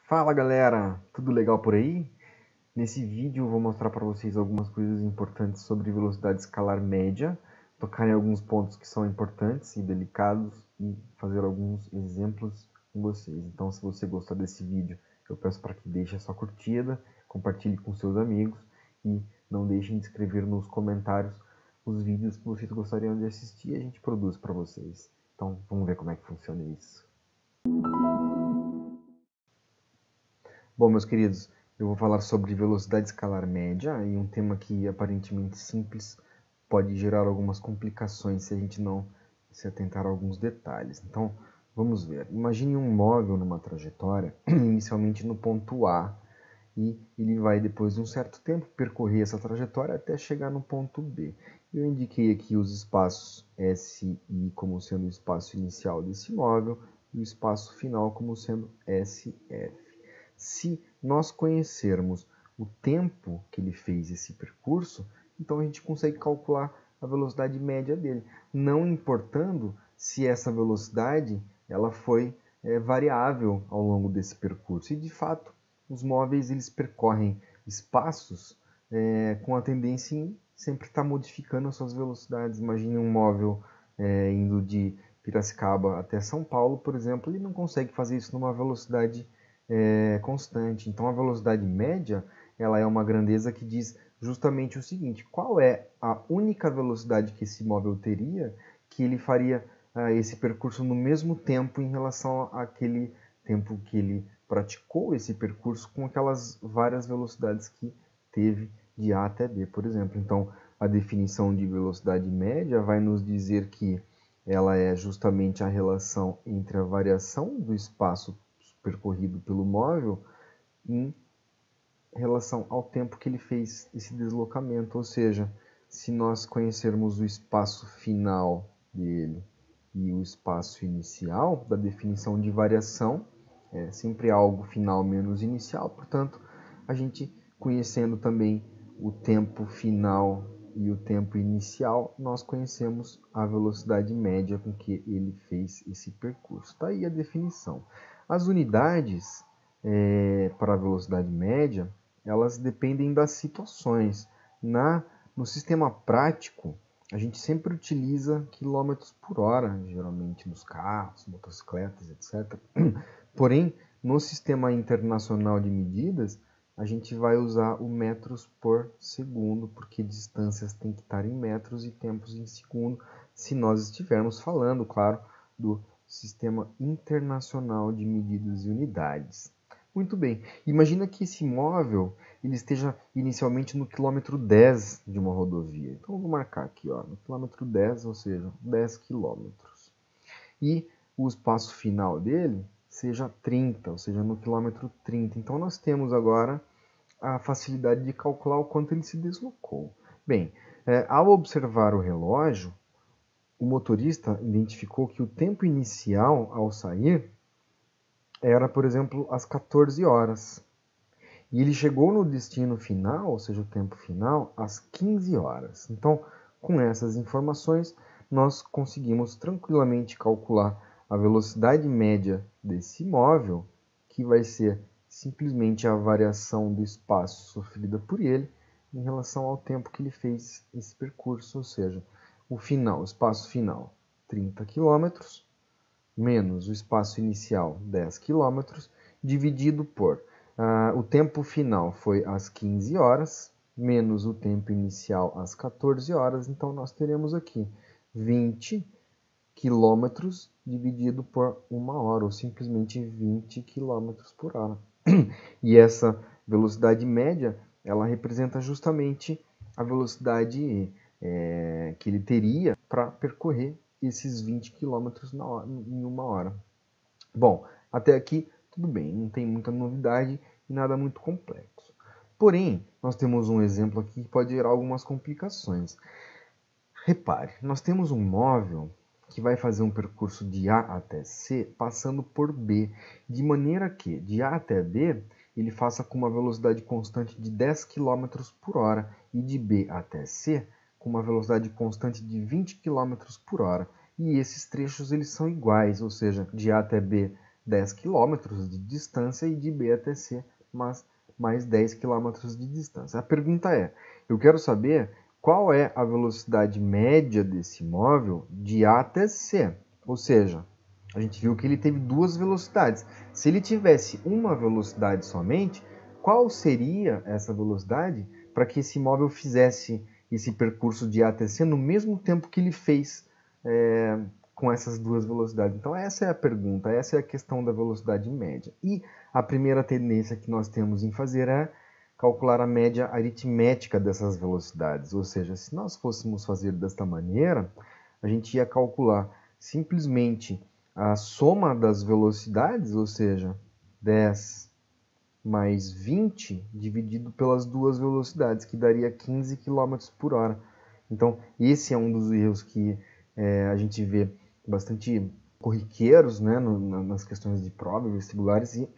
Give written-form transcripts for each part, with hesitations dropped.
Fala galera, tudo legal por aí? Nesse vídeo eu vou mostrar para vocês algumas coisas importantes sobre velocidade escalar média, tocar em alguns pontos que são importantes e delicados e fazer alguns exemplos com vocês. Então, se você gostar desse vídeo, eu peço para que deixe a sua curtida, compartilhe com seus amigos e não deixem de escrever nos comentários os vídeos que vocês gostariam de assistir e a gente produz para vocês. Então, vamos ver como é que funciona isso. Bom, meus queridos, eu vou falar sobre velocidade escalar média e um tema que aparentemente simples pode gerar algumas complicações se a gente não se atentar a alguns detalhes. Então, vamos ver. Imagine um móvel numa trajetória, inicialmente no ponto A, e ele vai, depois de um certo tempo, percorrer essa trajetória até chegar no ponto B. Eu indiquei aqui os espaços S e I como sendo o espaço inicial desse móvel e o espaço final como sendo SF. Se nós conhecermos o tempo que ele fez esse percurso, então a gente consegue calcular a velocidade média dele, não importando se essa velocidade ela foi variável ao longo desse percurso. E de fato, os móveis eles percorrem espaços com a tendência em sempre estar modificando as suas velocidades. Imagine um móvel indo de Piracicaba até São Paulo, por exemplo, ele não consegue fazer isso numa velocidade constante. Então a velocidade média ela é uma grandeza que diz justamente o seguinte: qual é a única velocidade que esse móvel teria que ele faria esse percurso no mesmo tempo em relação àquele tempo que ele praticou esse percurso com aquelas várias velocidades que teve de A até B, por exemplo. Então a definição de velocidade média vai nos dizer que ela é justamente a relação entre a variação do espaço percorrido pelo móvel em relação ao tempo que ele fez esse deslocamento. Ou seja, se nós conhecermos o espaço final dele e o espaço inicial da definição de variação, é sempre algo final menos inicial, portanto, a gente conhecendo também o tempo final e o tempo inicial, nós conhecemos a velocidade média com que ele fez esse percurso. Está aí a definição. As unidades para a velocidade média, elas dependem das situações. No sistema prático, a gente sempre utiliza quilômetros por hora, geralmente dos carros, motocicletas, etc. Porém, no sistema internacional de medidas, a gente vai usar o metros por segundo, porque distâncias têm que estar em metros e tempos em segundo, se nós estivermos falando, claro, do Sistema Internacional de Medidas e Unidades. Muito bem, imagina que esse móvel ele esteja inicialmente no quilômetro 10 de uma rodovia. Então eu vou marcar aqui, ó, no quilômetro 10, ou seja, 10 quilômetros. E o espaço final dele seja 30, ou seja, no quilômetro 30. Então nós temos agora a facilidade de calcular o quanto ele se deslocou. Bem, ao observar o relógio, o motorista identificou que o tempo inicial ao sair era, por exemplo, às 14 horas. E ele chegou no destino final, ou seja, o tempo final, às 15 horas. Então, com essas informações, nós conseguimos tranquilamente calcular a velocidade média desse móvel, que vai ser simplesmente a variação do espaço sofrida por ele em relação ao tempo que ele fez esse percurso, ou seja, o final, o espaço final, 30 km, menos o espaço inicial, 10 km, dividido por o tempo final foi às 15 horas, menos o tempo inicial às 14 horas, então nós teremos aqui 20 km dividido por 1 hora, ou simplesmente 20 km por hora. E essa velocidade média, ela representa justamente a velocidade que ele teria para percorrer esses 20 km em 1 hora. Bom, até aqui tudo bem, não tem muita novidade e nada muito complexo. Porém, nós temos um exemplo aqui que pode gerar algumas complicações. Repare, nós temos um móvel que vai fazer um percurso de A até C passando por B, de maneira que de A até B ele faça com uma velocidade constante de 10 km por hora e de B até C com uma velocidade constante de 20 km por hora. E esses trechos eles são iguais, ou seja, de A até B 10 km de distância e de B até C, mas mais 10 km de distância. A pergunta é, eu quero saber qual é a velocidade média desse móvel de A até C. Ou seja, a gente viu que ele teve duas velocidades. Se ele tivesse uma velocidade somente, qual seria essa velocidade para que esse móvel fizesse esse percurso de A até C no mesmo tempo que ele fez com essas duas velocidades? Então essa é a pergunta, essa é a questão da velocidade média. E a primeira tendência que nós temos em fazer é calcular a média aritmética dessas velocidades. Ou seja, se nós fôssemos fazer desta maneira, a gente ia calcular simplesmente a soma das velocidades, ou seja, 10 mais 20 dividido pelas duas velocidades, que daria 15 km por hora. Então, esse é um dos erros que a gente vê bastante corriqueiros, né, nas questões de prova, vestibulares, e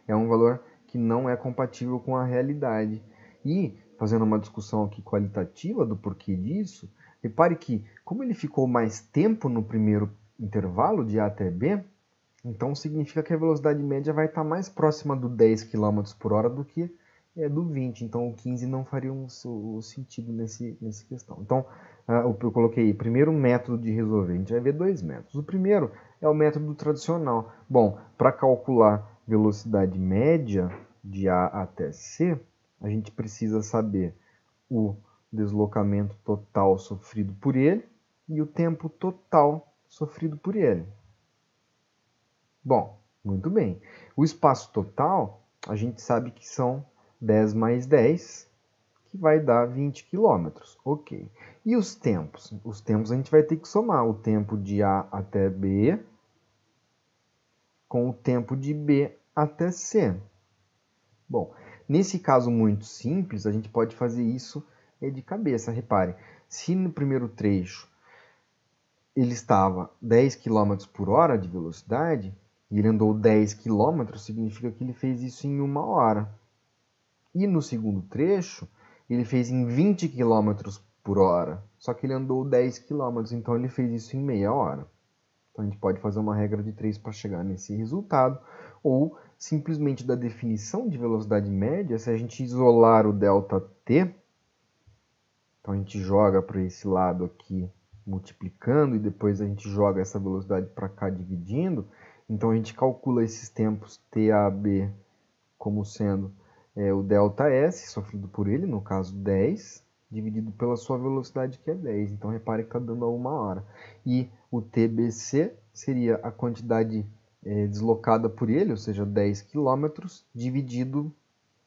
é um valor que não é compatível com a realidade. E, fazendo uma discussão aqui qualitativa do porquê disso, repare que, como ele ficou mais tempo no primeiro intervalo, de A até B, então significa que a velocidade média vai estar mais próxima do 10 km por hora do que do 20. Então o 15 não faria o sentido nessa questão. Então eu coloquei aí, primeiro método de resolver. A gente vai ver dois métodos. O primeiro é o método tradicional. Bom, para calcular velocidade média de A até C, a gente precisa saber o deslocamento total sofrido por ele e o tempo total sofrido por ele. Bom, muito bem. O espaço total, a gente sabe que são 10 mais 10, que vai dar 20 km. Ok. E os tempos? Os tempos a gente vai ter que somar o tempo de A até B com o tempo de B até C. Bom, nesse caso muito simples, a gente pode fazer isso de cabeça. Repare, se no primeiro trecho ele estava 10 km por hora de velocidade, e ele andou 10 km, significa que ele fez isso em 1 hora. E no segundo trecho, ele fez em 20 km por hora, só que ele andou 10 km, então ele fez isso em meia hora. Então a gente pode fazer uma regra de 3 para chegar nesse resultado, ou simplesmente da definição de velocidade média, se a gente isolar o ΔT, então a gente joga para esse lado aqui multiplicando e depois a gente joga essa velocidade para cá dividindo, então a gente calcula esses tempos TAB como sendo o ΔS, sofrido por ele, no caso 10, dividido pela sua velocidade, que é 10. Então repare que está dando a 1 hora. E o TBC seria a quantidade deslocada por ele, ou seja, 10 km, dividido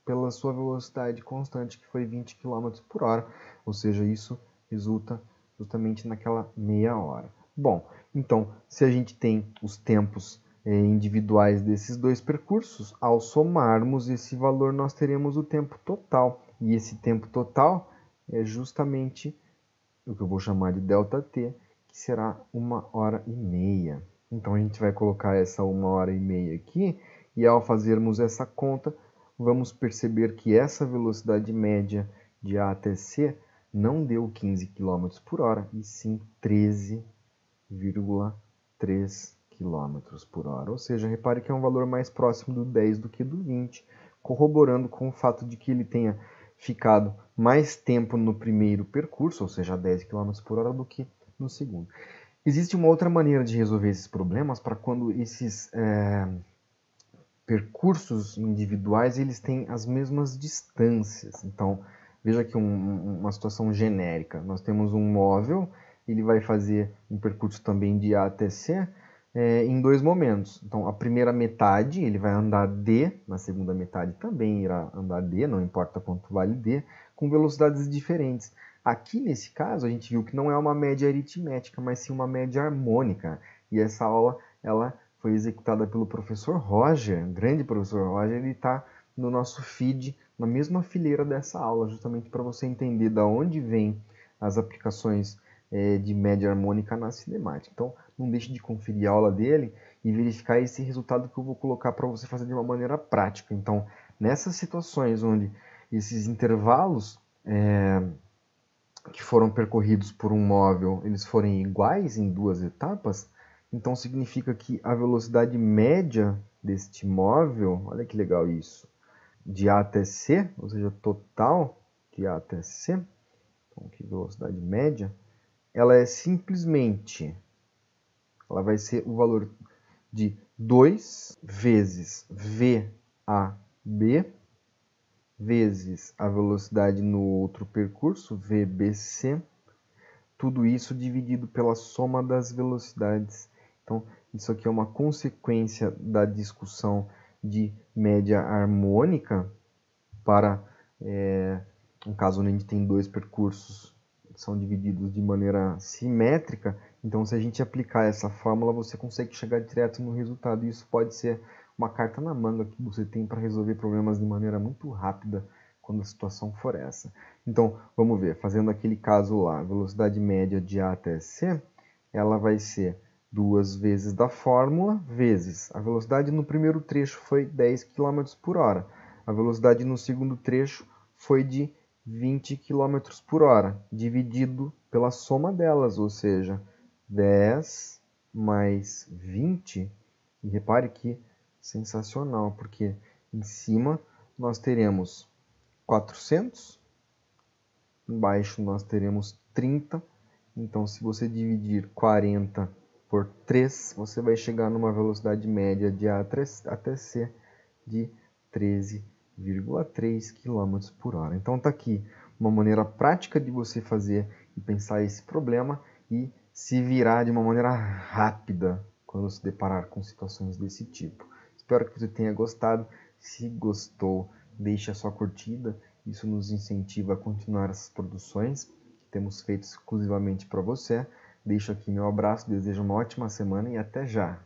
pela sua velocidade constante, que foi 20 km por hora. Ou seja, isso resulta justamente naquela meia hora. Bom, então, se a gente tem os tempos individuais desses dois percursos, ao somarmos esse valor, nós teremos o tempo total. E esse tempo total é justamente o que eu vou chamar de ΔT, que será 1 hora e meia. Então a gente vai colocar essa 1 hora e meia aqui, e ao fazermos essa conta, vamos perceber que essa velocidade média de A até C não deu 15 km por hora, e sim 13,3 km por hora. Ou seja, repare que é um valor mais próximo do 10 do que do 20, corroborando com o fato de que ele tenha ficado mais tempo no primeiro percurso, ou seja, 10 km por hora, do que no segundo. Existe uma outra maneira de resolver esses problemas para quando esses percursos individuais eles têm as mesmas distâncias. Então, veja aqui uma situação genérica. Nós temos um móvel, ele vai fazer um percurso também de A até C em dois momentos. Então, a primeira metade ele vai andar D, na segunda metade também irá andar D, não importa quanto vale D, com velocidades diferentes. Aqui, nesse caso, a gente viu que não é uma média aritmética, mas sim uma média harmônica. E essa aula ela foi executada pelo professor Roger, grande professor Roger, ele está no nosso feed, na mesma fileira dessa aula, justamente para você entender de onde vêm as aplicações de média harmônica na cinemática. Então, não deixe de conferir a aula dele e verificar esse resultado que eu vou colocar para você fazer de uma maneira prática. Então, nessas situações onde esses intervalos que foram percorridos por um móvel, eles forem iguais em duas etapas, Então significa que a velocidade média deste móvel, olha que legal isso, de A até C, ou seja, total de A até C, então aqui velocidade média, ela é simplesmente, ela vai ser o valor de 2 vezes VAB vezes a velocidade no outro percurso, VBC, tudo isso dividido pela soma das velocidades. Então, isso aqui é uma consequência da discussão de média harmônica para um caso onde a gente tem dois percursos que são divididos de maneira simétrica. Então, se a gente aplicar essa fórmula, você consegue chegar direto no resultado. E isso pode ser uma carta na manga que você tem para resolver problemas de maneira muito rápida quando a situação for essa. Então, vamos ver, fazendo aquele caso lá, a velocidade média de A até C, ela vai ser 2 vezes da fórmula, vezes a velocidade no primeiro trecho foi 10 km por hora. A velocidade no segundo trecho foi de 20 km por hora, dividido pela soma delas, ou seja, 10 mais 20. E repare que sensacional, porque em cima nós teremos 400, embaixo nós teremos 30. Então, se você dividir 40 por 3, você vai chegar numa velocidade média de A até C de 13,3 km por hora. Então, está aqui uma maneira prática de você fazer e pensar esse problema e se virar de uma maneira rápida quando se deparar com situações desse tipo. Espero que você tenha gostado. Se gostou, deixe a sua curtida. Isso nos incentiva a continuar essas produções que temos feito exclusivamente para você. Deixo aqui meu abraço, desejo uma ótima semana e até já!